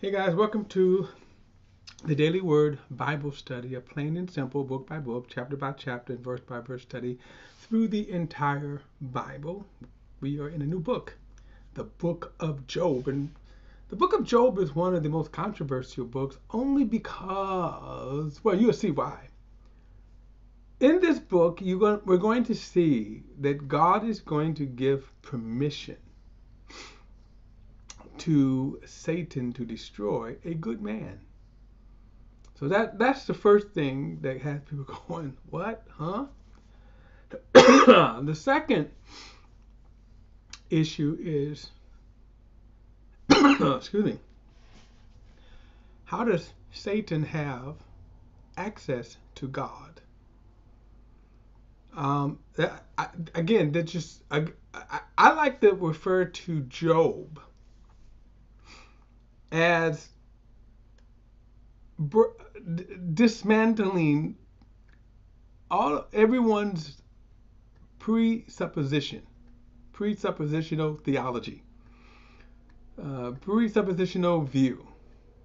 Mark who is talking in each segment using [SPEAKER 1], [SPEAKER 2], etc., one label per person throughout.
[SPEAKER 1] Hey guys, welcome to the Daily Word Bible Study, a plain and simple book by book, chapter by chapter, and verse by verse study through the entire Bible. We are in a new book, the book of Job. And the book of Job is one of the most controversial books only because, well, you'll see why. In this book, we're going to see that God is going to give permission to Satan to destroy a good man. So that's the first thing that has people going, what? Huh? The second issue is, excuse me, how does Satan have access to God? Again, that just I like to refer to Job as dismantling everyone's presuppositional theology, presuppositional view.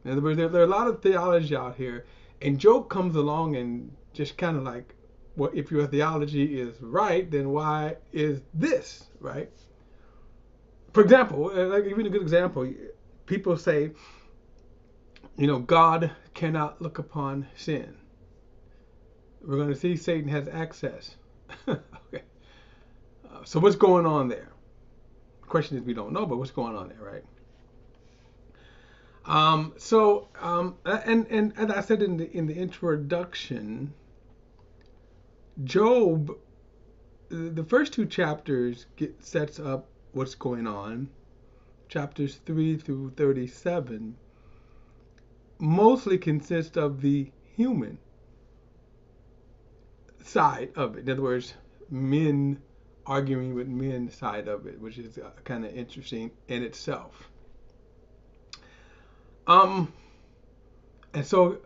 [SPEAKER 1] In other words, there are a lot of theology out here, and Job comes along and just kind of like, well, if your theology is right, then why is this right? For example, like even a good example, people say, God cannot look upon sin. We're going to see Satan has access. Okay. So what's going on there? The question is, we don't know, but what's going on there, right? And as I said in the introduction, Job, the first two chapters sets up what's going on. Chapters 3 through 37 mostly consist of the human side of it. In other words, men arguing with men side of it, which is kind of interesting in itself. And so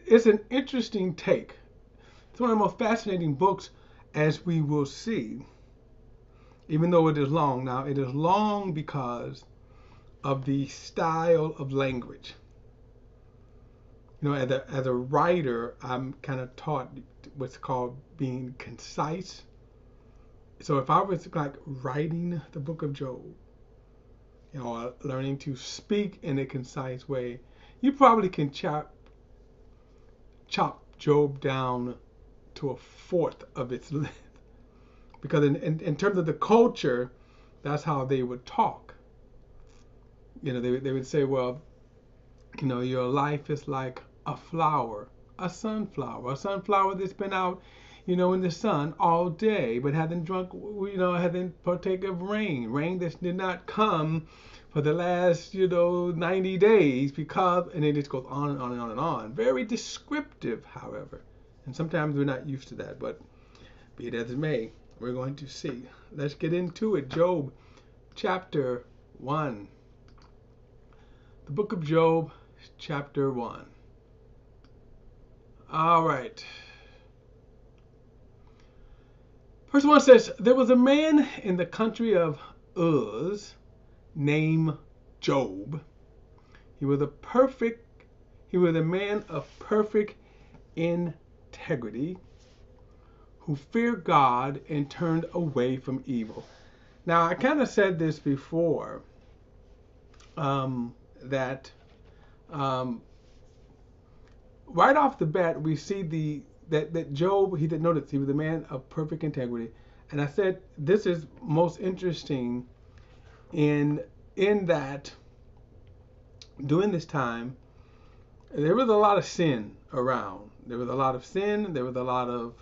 [SPEAKER 1] it's an interesting take. It's one of the most fascinating books, as we will see, even though it is long. Now, it is long because of the style of language. As a writer, I'm kind of taught what's called being concise. So if I was like writing the book of Job, learning to speak in a concise way, you probably can chop Job down to a fourth of its length. Because in terms of the culture, that's how they would talk. They would say, well, your life is like a flower, a sunflower that's been out, in the sun all day, but hasn't hasn't partake of rain that did not come for the last, 90 days because, and it just goes on and on and on and on. Very descriptive, however. And sometimes we're not used to that, but be it as it may, we're going to see. Let's get into it. Job chapter 1. The book of Job, chapter 1. All right. First one says, there was a man in the country of Uz named Job. He was a man of perfect integrity who feared God and turned away from evil. Now, I kind of said this before, that right off the bat, we see that Job, he didn't notice he was a man of perfect integrity. And I said this is most interesting in that during this time, there was a lot of sin around. There was a lot of sin. There was a lot of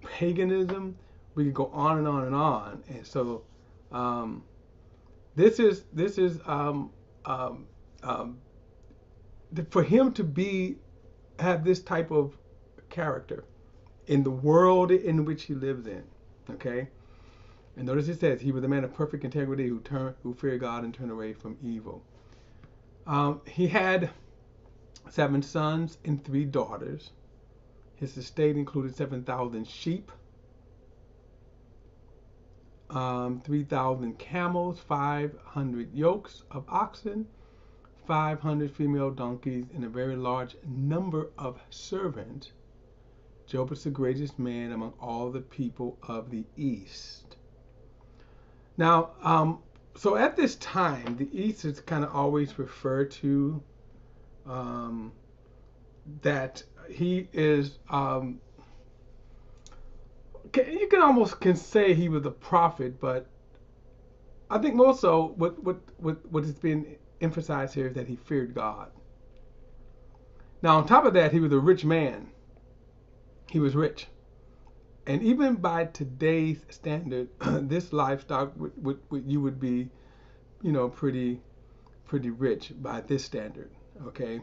[SPEAKER 1] paganism. We could go on and on and on. And so this is for him to have this type of character in the world in which he lives in. Okay. And notice it says he was a man of perfect integrity who feared God and turned away from evil. He had 7 sons and 3 daughters. His estate included 7,000 sheep, 3,000 camels, 500 yokes of oxen, 500 female donkeys, and a very large number of servants. Job was the greatest man among all the people of the East. Now, so at this time, the East is kind of always referred to that he is. You can almost say he was a prophet, but I think more so what is being emphasized here is that he feared God. Now, on top of that, he was a rich man. He was rich. And even by today's standard, this livestock you would be, pretty rich by this standard. Okay.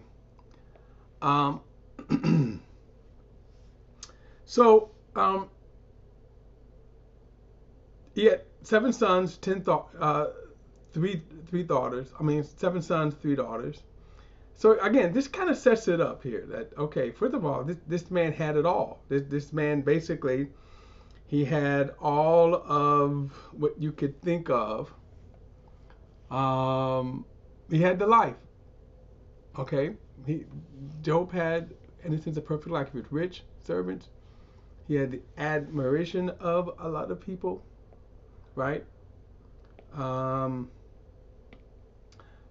[SPEAKER 1] So he had 7 sons, three daughters. I mean, 7 sons, 3 daughters. So again, this kind of sets it up here that, okay, first of all, this man had it all. This man basically, he had all of what you could think of. He had the life. Okay, Job had, in a sense, a perfect life. He was rich, servants. He had the admiration of a lot of people, right?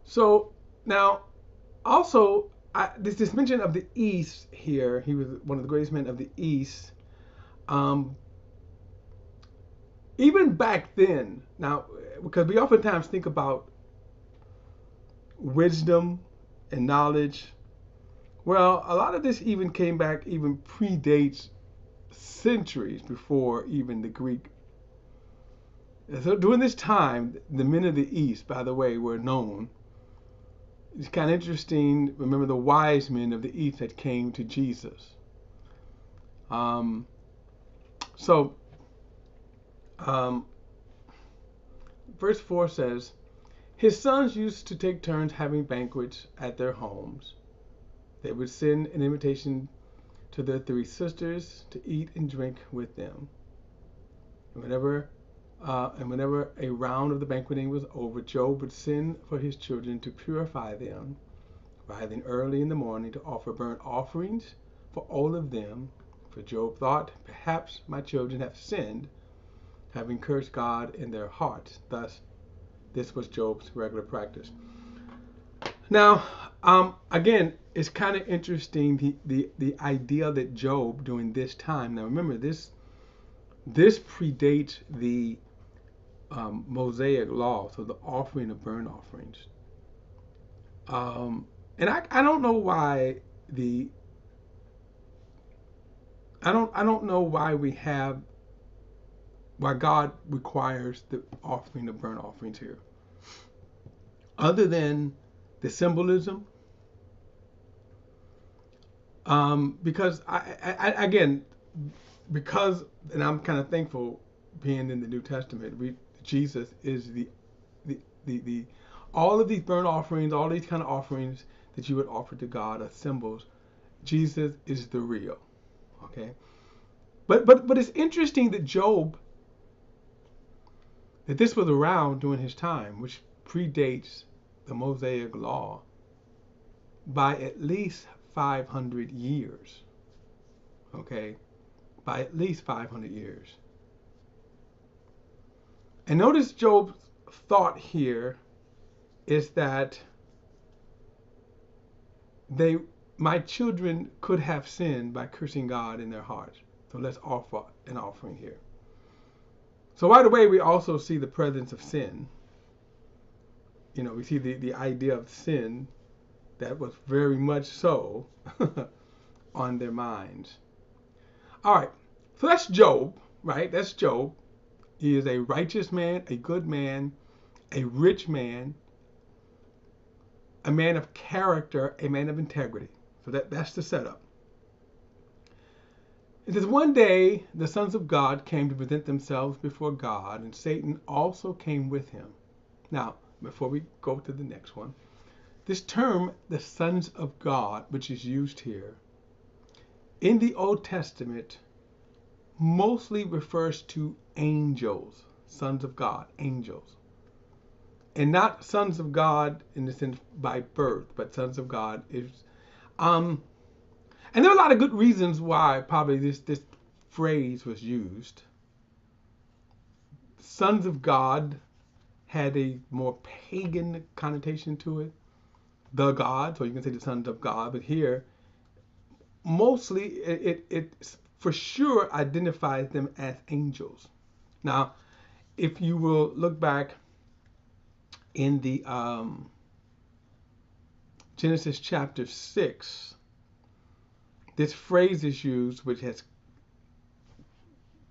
[SPEAKER 1] So now, also, this mention of the East here. He was one of the greatest men of the East. Even back then, now, because we oftentimes think about wisdom and knowledge. Well, a lot of this even predates centuries before even the Greek. So during this time, the men of the East, by the way, were known. It's kind of interesting. Remember the wise men of the East that came to Jesus. Verse 4 says, his sons used to take turns having banquets at their homes. They would send an invitation to their 3 sisters to eat and drink with them. And whenever a round of the banqueting was over, Job would send for his children to purify them, rising early in the morning to offer burnt offerings for all of them. For Job thought, perhaps my children have sinned, having cursed God in their hearts. Thus, this was Job's regular practice. Now, again, it's kind of interesting the idea that Job during this time. Now, remember this predates the Mosaic law, so the offering of burnt offerings. And I don't know why I don't know why God requires the offering of burnt offerings here, other than the symbolism. Because and I'm kind of thankful being in the New Testament, Jesus is the all of these burnt offerings, all these kind of offerings that you would offer to God are symbols. Jesus is the real. Okay. But it's interesting that this was around during his time, which predates the Mosaic law by at least 500 years. Okay, by at least 500 years. And notice Job's thought here is that my children could have sinned by cursing God in their hearts. So let's offer an offering here. So right away, we also see the presence of sin. We see the idea of sin that was very much so on their minds. All right, so that's Job, right? That's Job. He is a righteous man, a good man, a rich man, a man of character, a man of integrity. So that's the setup. It says, one day the sons of God came to present themselves before God, and Satan also came with him. Now, before we go to the next one, this term, the sons of God, which is used here, in the Old Testament, mostly refers to angels, sons of God, angels. And not sons of God in the sense by birth, but sons of God is and there are a lot of good reasons why probably this phrase was used. Sons of God had a more pagan connotation to it. The gods, or you can say the sons of God, but here mostly it for sure identifies them as angels. Now, if you will look back in the Genesis chapter 6, this phrase is used, which has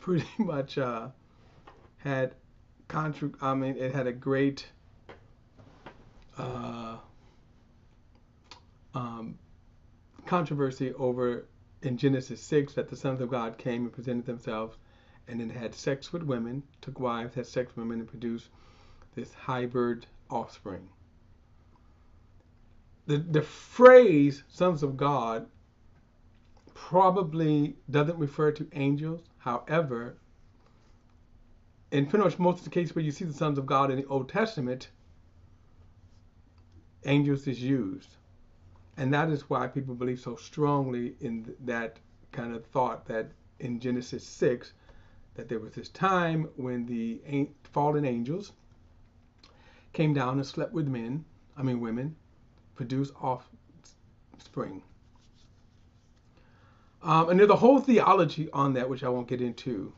[SPEAKER 1] pretty much had it had a great controversy over in Genesis 6 that the sons of God came and presented themselves and then had sex with women, took wives, had sex with women, and produced this hybrid offspring. The phrase sons of God probably doesn't refer to angels. However, in pretty much most of the cases where you see the sons of God in the Old Testament, angels is used. And that is why people believe so strongly in that kind of thought that in Genesis 6, that there was this time when the fallen angels came down and slept with women, produced offspring. And there's a whole theology on that, which I won't get into.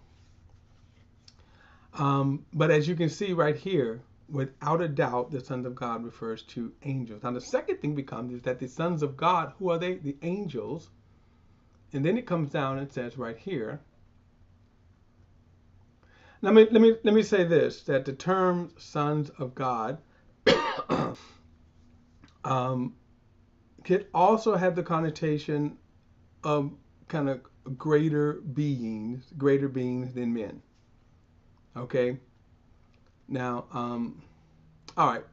[SPEAKER 1] But as you can see right here, without a doubt, the sons of God refers to angels. Now, the second thing becomes is that the sons of God, who are they? The angels. And then it comes down and says right here. Now, let me say this: that the term sons of God can also have the connotation of kind of greater beings than men. Okay. Now, all right.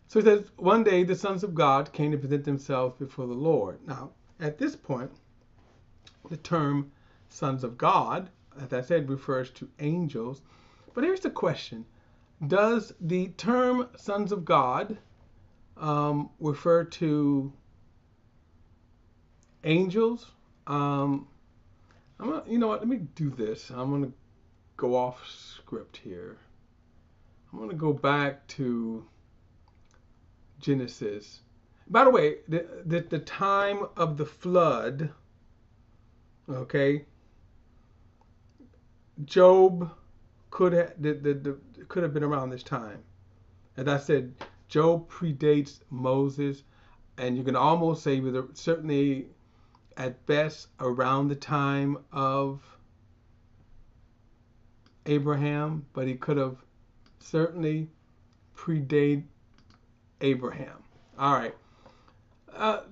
[SPEAKER 1] So it says, one day the sons of God came to present themselves before the Lord. Now, at this point, the term sons of God, as I said, refers to angels. But here's the question. Does the term sons of God refer to angels? You know what? Let me do this. I'm going to go off script here. I'm going to go back to Genesis. By the way, the time of the flood, okay, Job could have been around this time. As I said, Job predates Moses, and you can almost say certainly at best around the time of Abraham, but he could have certainly predated Abraham. All right.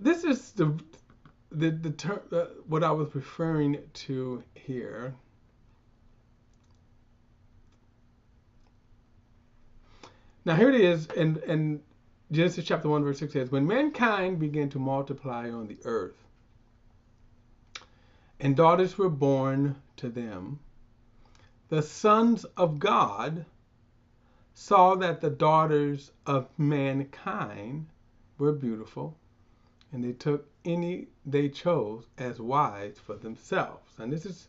[SPEAKER 1] This is the term what I was referring to here. Now here it is in Genesis chapter 1 verse 6 says, when mankind began to multiply on the earth, and daughters were born to them, the sons of God saw that the daughters of mankind were beautiful, and they took any they chose as wives for themselves. And this is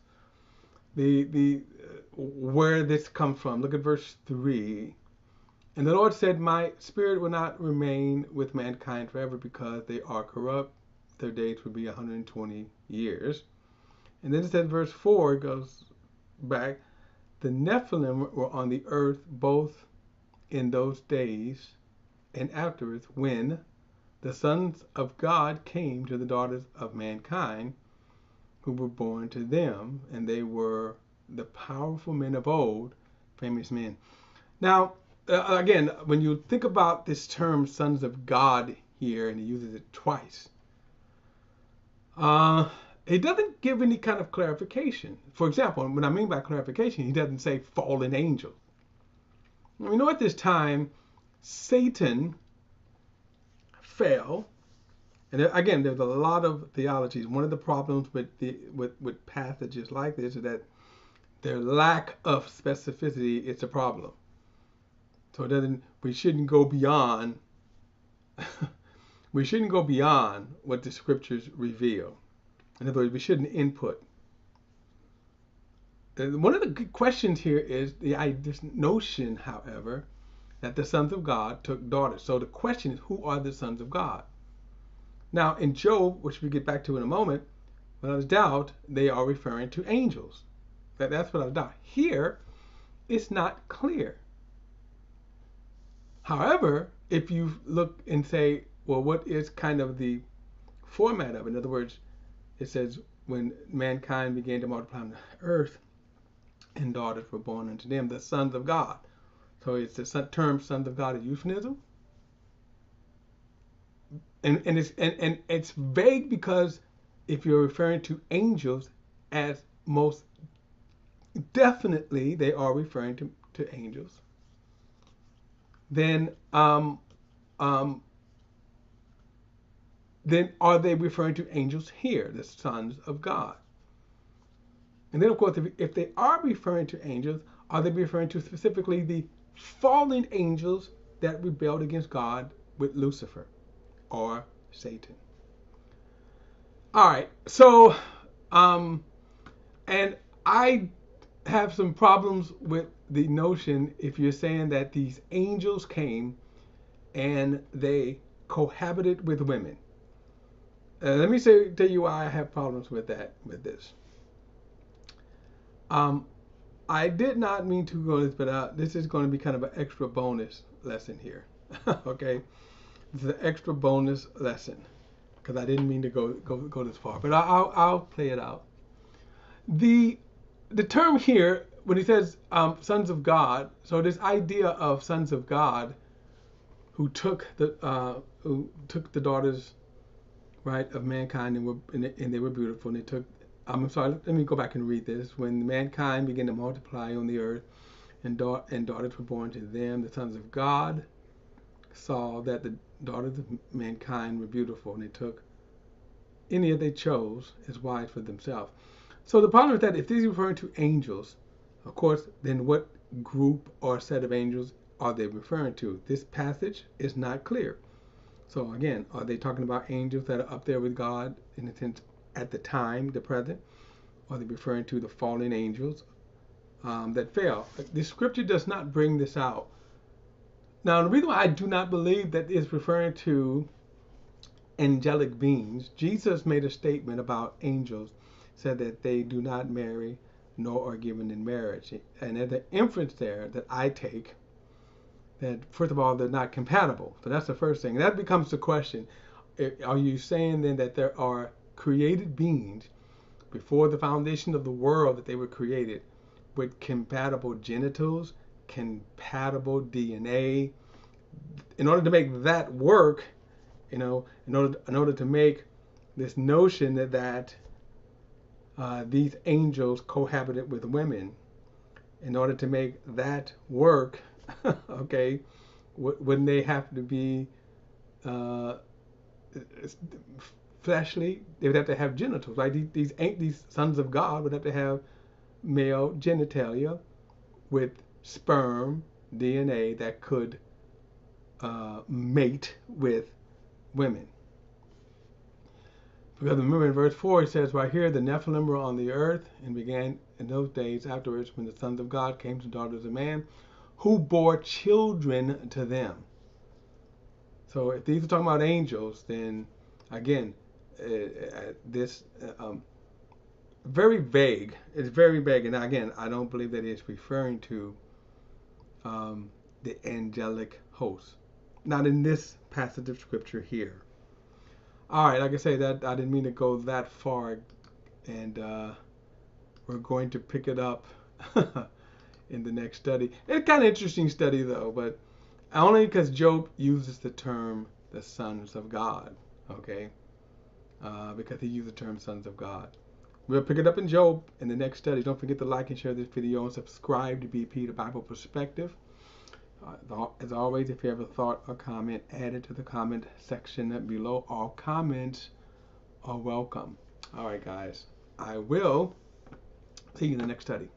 [SPEAKER 1] the where this comes from. Look at verse 3. And the Lord said, my spirit will not remain with mankind forever, because they are corrupt. Their days will be 120 years. And then it said, verse 4 goes back, the Nephilim were on the earth both in those days and afterwards, when the sons of God came to the daughters of mankind, who were born to them, and they were the powerful men of old, famous men. Now, again, when you think about this term sons of God here, and he uses it twice, he doesn't give any kind of clarification. For example, what I mean by clarification, he doesn't say fallen angels. We know at this time, Satan fell. And again, there's a lot of theologies. One of the problems with passages like this is that their lack of specificity is a problem. So it doesn't. We shouldn't go beyond. We shouldn't go beyond what the scriptures reveal. In other words, we shouldn't input. One of the good questions here is this notion, however, that the sons of God took daughters. So the question is, who are the sons of God? Now, in Job, which we get back to in a moment, without a doubt, they are referring to angels. That's without a doubt. Here, it's not clear. However, if you look and say, well, what is kind of the format of it? In other words, it says, when mankind began to multiply on the earth, and daughters were born unto them, the sons of God. So it's the term sons of God a euphemism? And it's vague because if you're referring to angels, as most definitely they are referring to angels, then are they referring to angels here, the sons of God? And then, of course, if they are referring to angels, are they referring to specifically the fallen angels that rebelled against God with Lucifer or Satan? All right, so, and I have some problems with the notion if you're saying that these angels came and they cohabited with women. Let me tell you why I have problems with this. I did not mean to go this, but this is going to be kind of an extra bonus lesson here. Okay, this is an extra bonus lesson because I didn't mean to go this far, but I'll play it out. The term here when he says sons of God, so this idea of sons of God who took the daughters, right, of mankind and they were beautiful, and they took. I'm sorry, let me go back and read this. When mankind began to multiply on the earth and daughters were born to them, the sons of God saw that the daughters of mankind were beautiful, and they took any that they chose as wives for themselves. So the problem is that if these are referring to angels, of course, then what group or set of angels are they referring to? This passage is not clear. So again, are they talking about angels that are up there with God in a sense at the time, the present? Or are they referring to the fallen angels that fell? The scripture does not bring this out. Now, the reason why I do not believe that it's referring to angelic beings, Jesus made a statement about angels, said that they do not marry nor are given in marriage. And there's an inference there that I take that, first of all, they're not compatible. So that's the first thing. That becomes the question. Are you saying then that there are created beings before the foundation of the world that they were created with compatible genitals, compatible DNA? In order to make that work, in order to make this notion that these angels cohabited with women, in order to make that work, okay, wouldn't they have to be fleshly? They would have to have genitals, right? These sons of God would have to have male genitalia with sperm DNA that could mate with women. Because remember in verse 4 it says right here, the Nephilim were on the earth and began in those days afterwards when the sons of God came to daughters of man, who bore children to them. So if these are talking about angels, then again, this very vague. It's very vague, and again, I don't believe that it's referring to the angelic host. Not in this passage of scripture here. All right, like I say, that I didn't mean to go that far, and we're going to pick it up in the next study. It's kind of interesting study though, but only because Job uses the term the sons of God, okay? Because he used the term sons of God. We'll pick it up in Job in the next study. Don't forget to like and share this video and subscribe to BP, the Bible Perspective. As always, if you have a thought or comment, add it to the comment section below. All comments are welcome. All right, guys. I will see you in the next study.